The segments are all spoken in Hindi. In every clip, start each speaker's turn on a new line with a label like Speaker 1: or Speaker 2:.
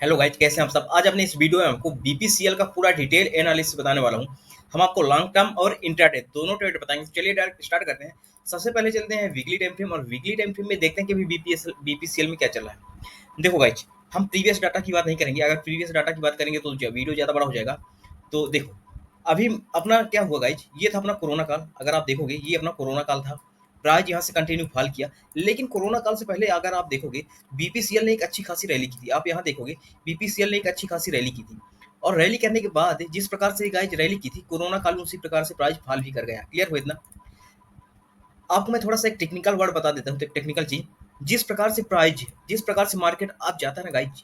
Speaker 1: हेलो गाइज, कैसे हैं आप सब। आज अपने इस वीडियो में आपको बीपीसीएल का पूरा डिटेल एनालिसिस बताने वाला हूं। हम आपको लॉन्ग टर्म और इंट्राडे दोनों ट्रेड बताएंगे। चलिए डायरेक्ट स्टार्ट करते हैं। सबसे पहले चलते हैं वीकली टाइम फ्रेम, और वीकली टाइम फ्रेम में देखते हैं कि अभी बीपीसीएल में क्या चल रहा है। देखो गाइज, हम प्रीवियस डाटा की बात नहीं करेंगे। अगर प्रीवियस डाटा की बात करेंगे तो वीडियो ज़्यादा बड़ा हो जाएगा। तो देखो, अभी अपना क्या हुआ गाइज, ये था अपना कोरोना काल। अगर आप देखोगे, ये अपना कोरोना काल था। प्राइस यहाँ से कंटिन्यू फॉल किया, लेकिन कोरोना काल से पहले अगर आप देखोगे, बीपीसीएल ने एक अच्छी खासी रैली की थी। आप यहाँ देखोगे, बीपीसीएल ने एक अच्छी खासी रैली की थी, और रैली करने के बाद जिस प्रकार से गाइज रैली की थी, कोरोना काल में उसी प्रकार से प्राइस फॉल भी कर गया। क्लियर हुआ इतना। आपको मैं थोड़ा सा एक टेक्निकल वर्ड बता देता हूँ, टेक्निकल चीज। जिस प्रकार से मार्केट आप जाता है ना गाइज,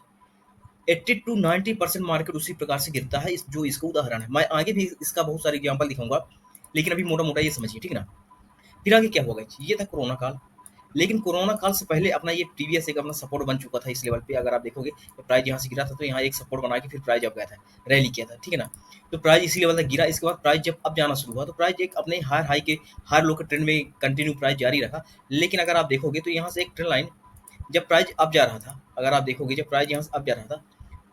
Speaker 1: 80 to 90% मार्केट उसी प्रकार से गिरता है। जो इसका उदाहरण है, मैं आगे भी इसका बहुत सारे एग्जाम्पल दिखाऊंगा, लेकिन अभी मोटा मोटा ये समझिए, ठीक है ना। फिर आगे क्या होगा, ये था कोरोना काल। लेकिन कोरोना काल से पहले अपना ये प्रीवियस एक अपना सपोर्ट बन चुका था इस लेवल पे। अगर आप देखोगे, तो प्राइस यहाँ से गिरा था, तो यहाँ एक सपोर्ट बना के फिर प्राइस अब गया था, रैली किया था, ठीक है ना। तो प्राइस इसी लेवल तक गिरा। इसके बाद प्राइस जब अब जाना शुरू हुआ, तो प्राइस एक अपने हायर हाई के हायर लो के ट्रेंड में कंटिन्यू प्राइस जारी रखा। लेकिन अगर आप देखोगे, तो यहाँ से एक ट्रेंड लाइन, जब प्राइस अब जा रहा था, अगर आप देखोगे जब प्राइस यहाँ से अब जा रहा था,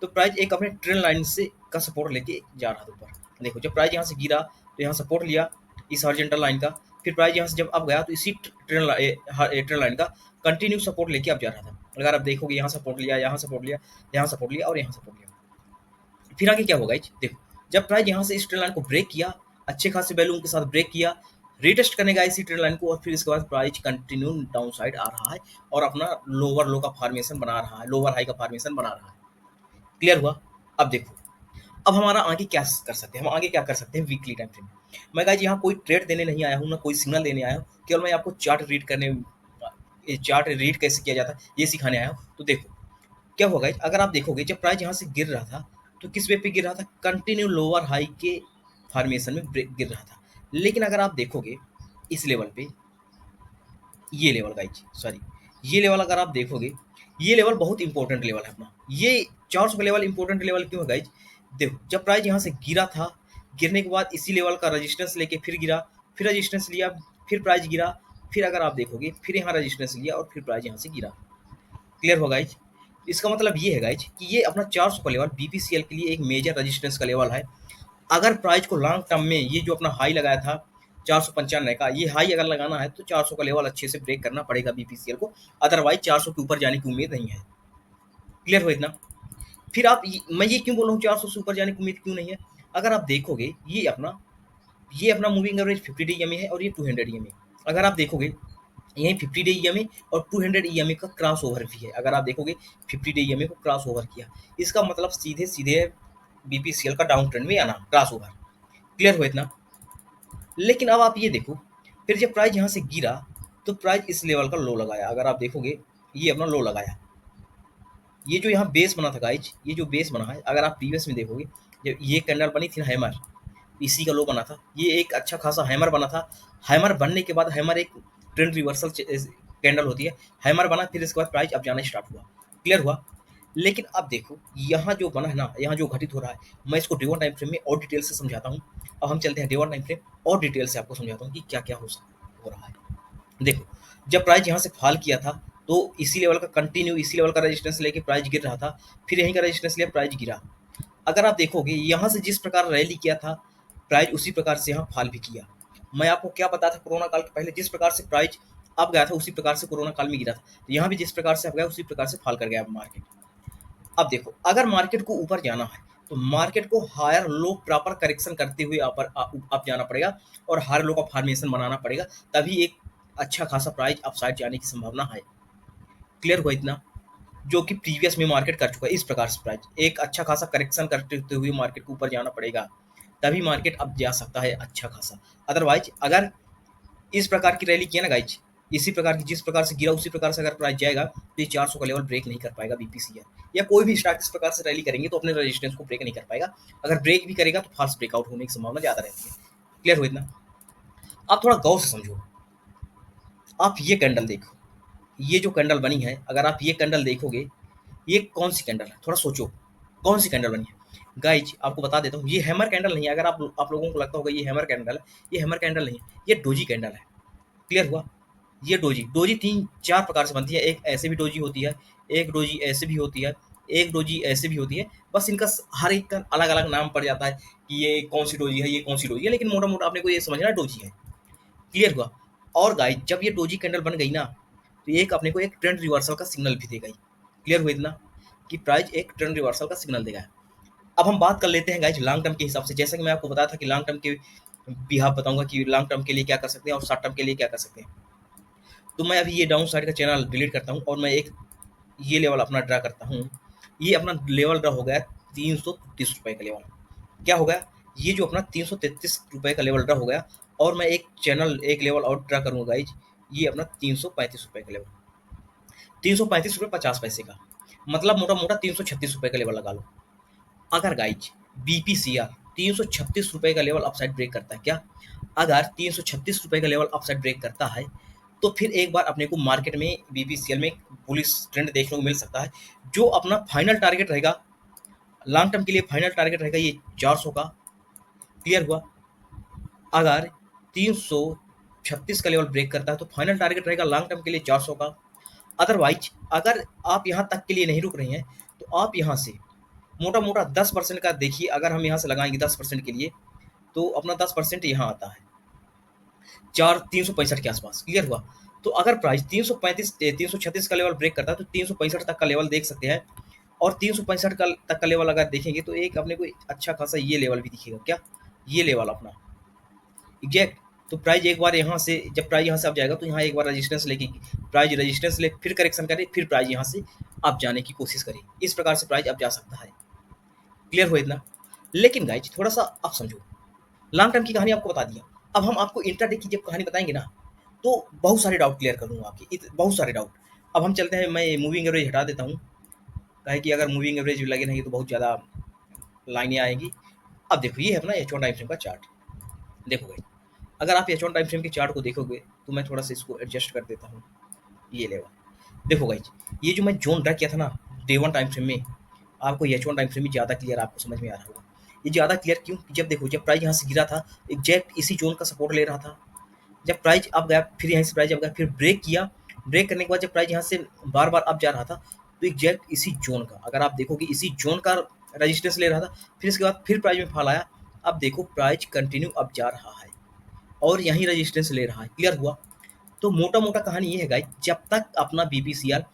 Speaker 1: तो प्राइस एक अपने ट्रेंड लाइन से का सपोर्ट लेके जा रहा था ऊपर। देखो, जब प्राइस यहाँ से गिरा, तो यहाँ सपोर्ट लिया इस हॉरिजॉन्टल लाइन का। फिर प्राइस यहाँ से जब अब गया, तो इसी ट्रेंड लाइन का कंटिन्यू सपोर्ट लेके अब जा रहा था। अगर आप देखोगे, यहाँ सपोर्ट लिया, यहाँ सपोर्ट लिया, यहाँ सपोर्ट लिया और यहाँ सपोर्ट लिया। फिर आगे क्या होगा, देखो, जब प्राइस यहाँ से इस ट्रेंड लाइन को ब्रेक किया, अच्छे खासे वैल्यू के साथ ब्रेक किया, रीटेस्ट करने का इसी ट्रेंड लाइन को, और फिर इसके बाद प्राइस कंटिन्यू डाउन साइड आ रहा है, और अपना लोअर लो का फॉर्मेशन बना रहा है, लोअर हाई का फॉर्मेशन बना रहा है। क्लियर हुआ। अब देखो, अब हमारा आगे क्या कर सकते हैं, हम आगे क्या कर सकते हैं वीकली टाइम फ्रेम। मैं गाइस यहाँ कोई ट्रेड देने नहीं आया हूँ, ना कोई सिग्नल देने आया हूँ। केवल मैं आपको चार्ट रीड कैसे किया जाता है ये सिखाने आया हूँ। तो देखो क्या होगा गाइस, अगर आप देखोगे, जब प्राइस यहाँ से गिर रहा था, तो किस वे पे गिर रहा था, कंटिन्यू लोअर हाई के फॉर्मेशन में गिर रहा था। लेकिन अगर आप देखोगे इस लेवल पे, ये लेवल गाइज, सॉरी, ये लेवल अगर आप देखोगे, ये लेवल बहुत इंपॉर्टेंट लेवल है अपना। ये 400 का लेवल इंपॉर्टेंट लेवल क्यों है गाइज। देखो, जब प्राइस यहाँ से गिरा था, गिरने के बाद इसी लेवल का रजिस्टेंस लेके फिर गिरा, फिर रजिस्टेंस लिया, फिर प्राइस गिरा, फिर अगर आप देखोगे, फिर यहाँ रजिस्टेंस लिया, और फिर प्राइस यहाँ से गिरा। क्लियर हो गाइज। इसका मतलब ये है गाइज कि ये अपना 400 का लेवल बीपीसीएल के लिए एक मेजर रजिस्टेंस का लेवल है। अगर प्राइस को लॉन्ग टर्म में ये जो अपना हाई लगाया था 495 का, ये हाई अगर लगाना है, तो 400 का लेवल अच्छे से ब्रेक करना पड़ेगा बीपीसीएल को। अदरवाइज 400 के ऊपर जाने की उम्मीद नहीं है। क्लियर हो इतना। फिर मैं ये क्यों बोल रहा हूँ 400 से ऊपर जाने की उम्मीद क्यों नहीं है। अगर आप देखोगे, ये अपना मूविंग एवरेज 50 डे ईएमए है, और ये 200 ईएमए। अगर आप देखोगे, यही 50 डे ईएमए और 200 ईएमए का क्रॉस ओवर भी है। अगर आप देखोगे, 50 डे ईएमए को क्रॉस ओवर किया, इसका मतलब सीधे सीधे बीपीसीएल का डाउन ट्रेंड में आना, क्रॉस ओवर। क्लियर हो इतना। लेकिन अब आप ये देखो, फिर जब प्राइस यहाँ से गिरा, तो प्राइस इस लेवल का लो लगाया। अगर आप देखोगे, ये अपना लो लगाया। ये जो यहाँ बेस बना था गाइज, ये जो बेस बना है, अगर आप प्रीवियस में देखोगे, जब ये कैंडल बनी थी ना हैमर, इसी का लो बना था। ये एक अच्छा खासा हैमर बना था। हैमर बनने के बाद, हैमर एक ट्रेंड रिवर्सल कैंडल होती है, हैमर बना, फिर इसके बाद प्राइस अब जाना स्टार्ट हुआ। क्लियर हुआ। लेकिन अब देखो, यहाँ जो बना है ना, यहाँ जो घटित हो रहा है, मैं इसको डे वन टाइम फ्रेम में और डिटेल से समझाता हूँ। अब हम चलते हैं डे वन टाइम फ्रेम, और डिटेल से आपको समझाता हूँ कि क्या क्या हो रहा है। देखो, जब प्राइस यहाँ से फॉल किया था, तो इसी लेवल का कंटिन्यू, इसी लेवल का रेजिस्टेंस लेके प्राइस गिर रहा था, फिर यहीं का रेजिस्टेंस लिया, प्राइस गिरा। अगर आप देखोगे, यहाँ से जिस प्रकार रैली किया था, प्राइस उसी प्रकार से यहाँ फॉल भी किया। मैं आपको क्या पता था, कोरोना काल के पहले जिस प्रकार से प्राइस अब गया था, उसी प्रकार से कोरोना काल में गिरा था। तो यहाँ भी जिस प्रकार से अब गया, उसी प्रकार से फॉल कर गया मार्केट। अब देखो, अगर मार्केट को ऊपर जाना है, तो मार्केट को हायर लो प्रॉपर करेक्शन करते हुए अप जाना पड़ेगा, और हायर लो का फॉर्मेशन बनाना पड़ेगा, तभी एक अच्छा खासा प्राइस अपसाइड जाने की संभावना है। क्लियर हुआ इतना। जो कि प्रीवियस में मार्केट कर चुका है। इस प्रकार से प्राइस एक अच्छा खासा करेक्शन करते हुए मार्केट को ऊपर जाना पड़ेगा, तभी मार्केट अब जा सकता है अच्छा खासा। अदरवाइज अगर इस प्रकार की रैली किया ना गाइज, इसी प्रकार की, जिस प्रकार से गिरा उसी प्रकार से अगर प्राइस जाएगा, तो ये 400 का लेवल ब्रेक नहीं कर पाएगा बीपीसीएल, या कोई भी स्टॉक इस प्रकार से रैली करेंगे तो अपने रेजिस्टेंस को ब्रेक नहीं कर पाएगा। अगर ब्रेक भी करेगा, तो फास्ट ब्रेकआउट होने की संभावना ज़्यादा रहती है। क्लियर हो इतना। आप थोड़ा गौर से समझो। आप ये कैंडल देखो, ये जो कैंडल बनी है, अगर आप ये कैंडल देखोगे, ये कौन सी कैंडल है, थोड़ा सोचो, कौन सी कैंडल बनी है। गाइज आपको बता देता हूँ, ये हैमर कैंडल नहीं है। अगर आप लोगों को लगता होगा ये हैमर कैंडल है, ये हैमर कैंडल नहीं है, ये डोजी कैंडल है। क्लियर हुआ। ये डोजी डोजी तीन चार प्रकार से बनती है। एक ऐसे भी डोजी होती है, एक डोजी ऐसे भी होती है, एक डोजी ऐसे भी होती है, बस इनका हर एक का अलग अलग नाम पड़ जाता है कि ये कौन सी डोजी है, ये कौन सी डोजी है, लेकिन मोटा मोटा आपने को ये समझना डोजी है। क्लियर हुआ। और गाइस जब ये डोजी कैंडल बन गई ना, तो ये एक अपने को एक ट्रेंड रिवर्सल का सिग्नल भी देगा। क्लियर हुआ इतना कि प्राइस एक ट्रेंड रिवर्सल का सिग्नल देगा। अब हम बात कर लेते हैं गाइस लॉन्ग टर्म के हिसाब से। जैसा कि मैं आपको बताया था कि लॉन्ग टर्म के बिहाफ बताऊंगा कि लॉन्ग टर्म के लिए क्या कर सकते हैं और शॉर्ट टर्म के लिए क्या कर सकते हैं। तो मैं अभी ये डाउन साइड का चैनल डिलीट करता हूँ और मैं एक ये लेवल अपना ड्रा करता हूँ। ये अपना लेवल ड्रा हो गया 333 रुपये का लेवल। क्या हो गया, ये जो अपना 333 रुपये का लेवल ड्रा हो गया, और मैं एक लेवल और ड्रा करूँगा गाइज, ये अपना 335 रुपये का लेवल, 335 रुपये 50 पैसे का, मतलब मोटा मोटा 336 रुपये का लेवल लगा लो। अगर गाइज बीपीसीआर 336 रुपये का लेवल अपसाइड ब्रेक करता है, क्या अगर 336 रुपये का लेवल अपसाइड ब्रेक करता है, तो फिर एक बार अपने को मार्केट में बीपीसीएल में बुलिश ट्रेंड देखने को मिल सकता है। जो अपना फाइनल टारगेट रहेगा लॉन्ग टर्म के लिए, फाइनल टारगेट रहेगा ये 400 का। क्लियर हुआ। अगर 336 का लेवल ब्रेक करता है तो फाइनल टारगेट रहेगा लॉन्ग टर्म के लिए 400 का। अदरवाइज अगर आप यहाँ तक के लिए नहीं रुक रहे हैं, तो आप यहाँ से मोटा मोटा 10% का देखिए। अगर हम यहाँ से लगाएंगे 10% के लिए, तो अपना 10% यहाँ आता है 365 के आसपास। क्लियर हुआ। तो अगर प्राइस 336 का लेवल ब्रेक करता है तो 365 तक का लेवल देख सकते हैं। और 365 का तक का लेवल अगर देखेंगे तो एक अपने को अच्छा खासा ये लेवल भी दिखेगा। क्या ये लेवल अपना एग्जैक्ट। तो प्राइस एक बार यहाँ से, जब प्राइस यहाँ से आप जाएगा तो यहाँ एक बार रेजिस्टेंस लेके, प्राइस रेजिस्टेंस ले, फिर करेक्शन करे, फिर प्राइस यहाँ से आप जाने की कोशिश करें। इस प्रकार से प्राइस आप जा सकता है। क्लियर हो इतना। लेकिन गाइज थोड़ा सा आप समझो, लॉन्ग टर्म की कहानी आपको बता दिया। अब हम आपको इंट्राडे की जब कहानी बताएंगे ना, तो बहुत सारे डाउट क्लियर कर दूंगा आपके, बहुत सारे डाउट। अब हम चलते हैं, मैं मूविंग एवरेज हटा देता हूँ, कहे कि अगर मूविंग एवरेज लगे रहेंगे तो बहुत ज़्यादा लाइनें आएंगी। अब देखो ये है अपना H1 टाइम फ्रेम का चार्ट। देखो भाई, अगर आप H1 टाइम फ्रेम के चार्ट को देखोगे तो मैं थोड़ा सा इसको एडजस्ट कर देता हूँ, ये लेवल। देखो गाइज, ये जो मैं जोन ड्रा किया था ना डे 1 टाइम फ्रेम में, आपको H1 टाइम फ्रेम में ज़्यादा क्लियर आपको समझ में आ रहा होगा। ये ज़्यादा क्लियर क्यों? जब देखो, जब प्राइस यहाँ से गिरा था, एग्जैक्ट इसी जोन का सपोर्ट ले रहा था। जब प्राइस अब गया, फिर यहाँ से प्राइस अब गया, फिर ब्रेक किया। ब्रेक करने के बाद जब प्राइस यहाँ से बार बार अब जा रहा था, तो एग्जैक्ट इसी जोन का, अगर आप देखोगे इसी जोन का रजिस्टेंस ले रहा था। फिर इसके बाद फिर प्राइस में फॉल आया। अब देखो प्राइस कंटिन्यू अब जा रहा है और यहीं रजिस्टेंस ले रहा है। क्लियर हुआ। तो मोटा मोटा कहानी ये है गाइस, जब तक अपना बीपीसीआर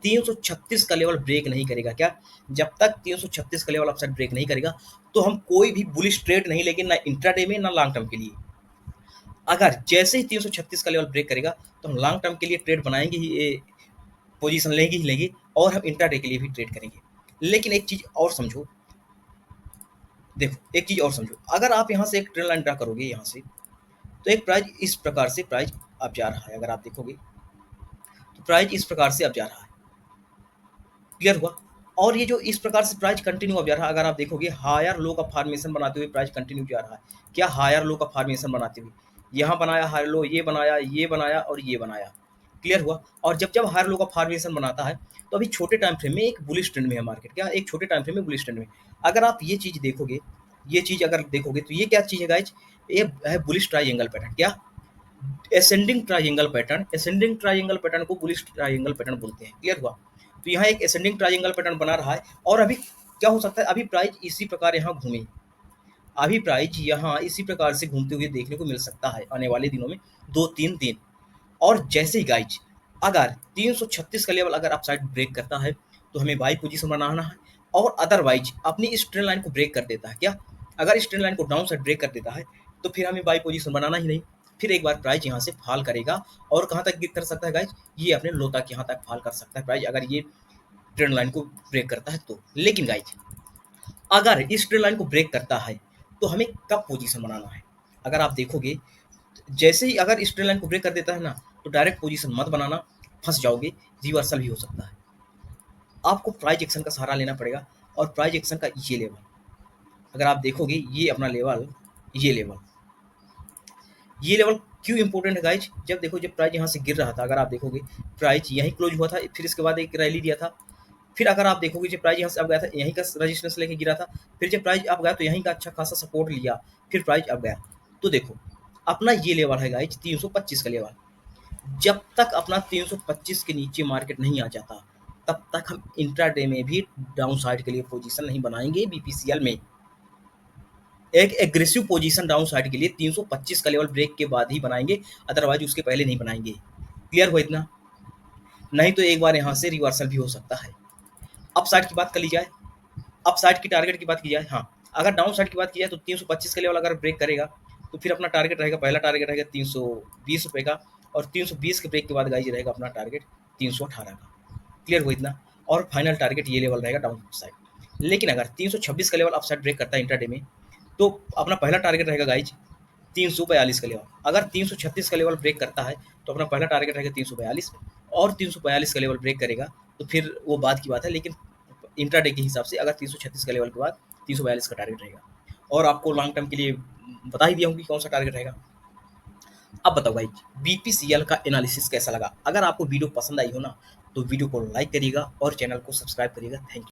Speaker 1: 336 का लेवल ब्रेक नहीं करेगा, क्या जब तक 336 का लेवल अपसाइड ब्रेक नहीं करेगा, तो हम कोई भी बुलिश ट्रेड नहीं लेंगे, ना इंट्राडे में ना लॉन्ग टर्म के लिए। अगर जैसे ही 336 का लेवल ब्रेक करेगा, तो हम लॉन्ग टर्म के लिए ट्रेड बनाएंगे ही, पोजीशन लेंगे ही लेंगे, और हम इंट्राडे के लिए भी ट्रेड करेंगे। लेकिन एक चीज और समझो, देखो एक चीज और समझो, अगर आप यहाँ से एक ट्रेंड लाइन ड्रा करोगे यहाँ से, तो एक प्राइस इस प्रकार से प्राइस अब जा रहा है। अगर आप देखोगे तो प्राइस इस प्रकार से अब जा रहा है। क्लियर हुआ। और ये जो इस प्रकार से प्राइस कंटिन्यू अब जा रहा है, अगर आप देखोगे हायर लो का फॉर्मेशन बनाते हुए प्राइस कंटिन्यू जा रहा है। क्या हायर लो का फॉर्मेशन बनाते हुए, यहाँ बनाया हायर लो, ये बनाया, ये बनाया और ये बनाया। क्लियर हुआ। और जब जब हायर लो का फॉर्मेशन बनाता है, तो अभी छोटे टाइम फ्रेम में एक बुलिश ट्रेंड में है मार्केट। क्या एक छोटे टाइम फ्रेम में बुलिश ट्रेंड में, अगर आप ये चीज देखोगे, ये चीज अगर देखोगे, तो ये क्या चीज है गाइज, ये है बुलिश ट्राइंगल पैटर्न। क्या ascending triangle pattern, ascending triangle pattern को बुलिश ट्राइंगल पैटर्न बोलते हैं। क्लियर हुआ। तो यहाँ एक एसेंडिंग ट्राइंगल पैटर्न बना रहा है। और अभी क्या हो सकता है, अभी प्राइस इसी प्रकार यहाँ घूमे, अभी प्राइस यहाँ इसी प्रकार से घूमते हुए देखने को मिल सकता है आने वाले दिनों में, 2-3 दिन। और जैसे ही गाइज अगर 336 का लेवल अगर अपसाइड ब्रेक करता है, तो हमें बाई पोजीशन बनाना है। और अदरवाइज अपनी इस ट्रेंड लाइन को ब्रेक कर देता है, क्या अगर इस ट्रेंड लाइन को डाउन साइड ब्रेक कर देता है, तो फिर हमें बाई पोजीशन बनाना ही नहीं। फिर एक बार प्राइस यहाँ से फॉल करेगा, और कहाँ तक गिर कर सकता है गाइज, ये अपने लो तक यहाँ तक फॉल कर सकता है प्राइस, अगर ये ट्रेंड लाइन को ब्रेक करता है तो। लेकिन गाइज अगर इस ट्रेंड लाइन को ब्रेक करता है, तो हमें कब पोजीशन बनाना है, अगर आप देखोगे, जैसे ही अगर इस ट्रेंड लाइन को ब्रेक कर देता है ना, तो डायरेक्ट पोजीशन मत बनाना, फंस जाओगे, रिवर्सल भी हो सकता है। आपको प्राइस एक्शन का सहारा लेना पड़ेगा। और प्राइस एक्शन का ये लेवल, अगर आप देखोगे ये अपना लेवल, ये लेवल क्यों इंपॉर्टेंट है गाइज, जब देखो जब प्राइस यहाँ से गिर रहा था, अगर आप देखोगे प्राइस यहीं क्लोज हुआ था, फिर इसके बाद एक रैली दिया था। फिर अगर आप देखोगे जब प्राइस यहाँ से अब गया था, यहीं का रजिस्टेंस लेके गिरा था। फिर जब प्राइस अब गया तो यहीं का अच्छा खासा सपोर्ट लिया, फिर प्राइस अब गया। तो देखो अपना ये लेवल है गाइज 325 का लेवल। जब तक अपना 325 के नीचे मार्केट नहीं आ जाता, तब तक हम इंट्राडे में भी डाउन साइड के लिए पोजीशन नहीं बनाएंगे बीपीसीएल में। एक एग्रेसिव पोजीशन डाउन साइड के लिए 325 का लेवल ब्रेक के बाद ही बनाएंगे, अदरवाइज उसके पहले नहीं बनाएंगे। क्लियर हुआ इतना? नहीं तो एक बार यहाँ से रिवर्सल भी हो सकता है। अप साइड की बात कर ली जाए, अप साइड की टारगेट की बात की जाए, हाँ अगर डाउन साइड की बात की जाए तो 325 का लेवल अगर ब्रेक करेगा तो फिर अपना टारगेट रहेगा, पहला टारगेट रहेगा 320 रुपये का, और 320 के ब्रेक के बाद गाइज रहेगा अपना टारगेट 318 का। क्लियर हुआ इतना? और फाइनल टारगेट ये लेवल रहेगा डाउन साइड। लेकिन अगर 326 का लेवल अप साइड ब्रेक करता है इंट्राडे में, तो अपना पहला टारगेट रहेगा गाइज 342 का लेवल। अगर 336 का लेवल ब्रेक करता है तो अपना पहला टारगेट रहेगा 342, और 342 का लेवल ब्रेक करेगा तो फिर वो बाद की बात है। लेकिन इंट्राडे के हिसाब से अगर 336 का लेवल के बाद 342 का टारगेट रहेगा। और आपको लॉन्ग टर्म के लिए बता ही दिया हूँ कि कौन सा टारगेट रहेगा। अब बताओ भाई, बीपीसीएल का एनालिसिस कैसा लगा? अगर आपको वीडियो पसंद आई हो ना तो वीडियो को लाइक करिएगा और चैनल को सब्सक्राइब करिएगा। Thank you.